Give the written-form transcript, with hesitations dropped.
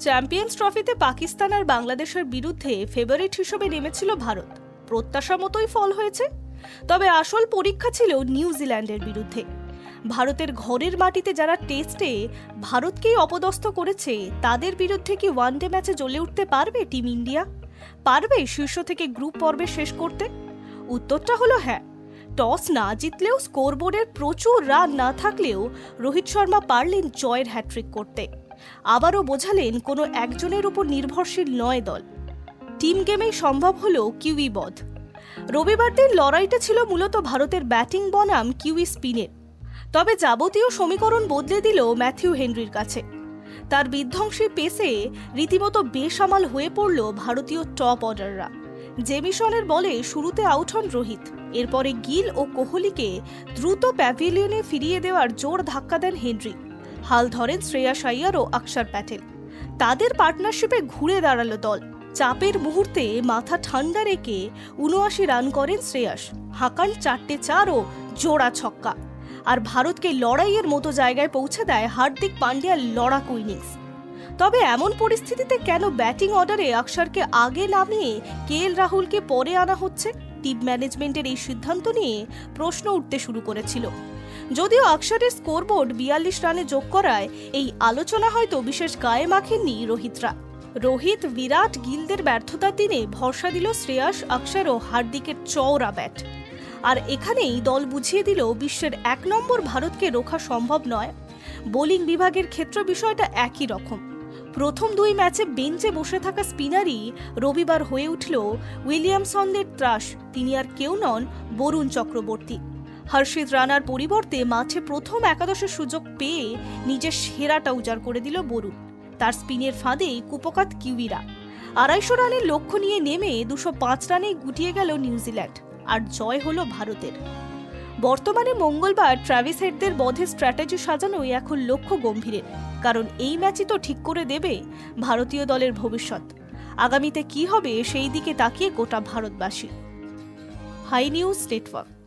Champions ট্রফিতে পাকিস্তান আর বাংলাদেশের বিরুদ্ধে ফেভারিট হিসেবে নেমেছিল ভারত। প্রত্যাশা মতোই ফল হয়েছে। তবে আসল পরীক্ষা ছিল নিউজিল্যান্ডের বিরুদ্ধে। ভারতের ঘরের মাটিতে যারা টেস্টে ভারতকেই অপদস্থ করেছে, তাদের বিরুদ্ধে কি ওয়ানডে ম্যাচে জ্বলে উঠতে পারবে টিম ইন্ডিয়া? পারবে শীর্ষ থেকে গ্রুপ পর্বে শেষ করতে? উত্তরটা হলো হ্যাঁ। টস না জিতলেও, স্কোরবোর্ডের প্রচুর রান না থাকলেও রোহিত শর্মা পারলেন জয়ের হ্যাট্রিক করতে। আবারও বোঝালেন কোনো একজনের উপর নির্ভরশীল নয় দল। টিম গেমেই সম্ভব হলো কিউই বধ। রবিবার দিন লড়াইটা ছিল মূলত ভারতের ব্যাটিং বনাম কিউই স্পিনের। তবে যাবতীয় সমীকরণ বদলে দিল ম্যাথিউ হেনরির কাছে। তার বিধ্বংসী পেসে রীতিমতো বেসামাল হয়ে পড়ল ভারতীয় টপ অর্ডাররা। জেমিসনের বলে শুরুতে আউট হন রোহিত। এরপরে গিল ও কোহলিকে দ্রুত প্যাভিলিয়নে ফিরিয়ে দেওয়ার জোর ধাক্কা দেন হেনরি। হাল ধরেন শ্রেয়াস আইয়ার ও অক্ষর প্যাটেল। তাদের পার্টনারশিপে ঘুরে দাঁড়ালো দল। চাপের মুহূর্তে মাথা ঠান্ডা রেখে ৭৯ রান করেন শ্রেয়াস, হাঁকান ৪-৪ ও জোড়া ছক্কা। আর ভারতকে লড়াইয়ের মতো জায়গায় পৌঁছে দেয় হার্দিক পান্ডিয়ার লড়াকু ইনিংস। তবে এমন পরিস্থিতিতে কেন ব্যাটিং অর্ডারে অক্ষরকে আগে নামিয়ে কেএল রাহুলকে পরে আনা হচ্ছে? টিম ম্যানেজমেন্টের এই সিদ্ধান্ত নিয়ে প্রশ্ন উঠতে শুরু করেছিল। যদিও অক্ষরের স্কোরবোর্ড ৪২ রানে যোগ করায় এই আলোচনা হয়তো বিশেষ গায়ে মাখেননি রোহিতরা। রোহিত, বিরাট, গিলদের ব্যর্থতার দিনে ভরসা দিল শ্রেয়াস, অক্ষর ও হার্দিকের চওড়া ব্যাট। আর এখানেই দল বুঝিয়ে দিল বিশ্বের ১ নম্বর ভারতকে রোখা সম্ভব নয়। বোলিং বিভাগের ক্ষেত্র বিষয়টা একই রকম। প্রথম ২ ম্যাচে বেঞ্চে বসে থাকা স্পিনারই রবিবার হয়ে উঠল উইলিয়ামসনদের ত্রাস। তিনি আর কেউ নন, বরুণ চক্রবর্তী। হর্ষিত রানার পরিবর্তে মাঠে প্রথম একাদশের সুযোগ পেয়ে নিজের সেরাটা উজাড় করে দিল বরুণ। তার স্পিনের ফাঁদেই কুপকাত কিউইরা। ২৫০ রানের লক্ষ্য নিয়ে নেমে ২০৫ রানে গুটিয়ে গেল নিউজিল্যান্ড। আর জয় হলো ভারতের। বর্তমানে মঙ্গলবার ট্র্যাভিস হেডদের বধে স্ট্র্যাটেজি সাজানোই এখন লক্ষ্য গম্ভীরের। কারণ এই ম্যাচই তো ঠিক করে দেবে ভারতীয় দলের ভবিষ্যৎ। আগামীতে কি হবে সেই দিকে তাকিয়ে গোটা ভারতবাসী। Hi News network.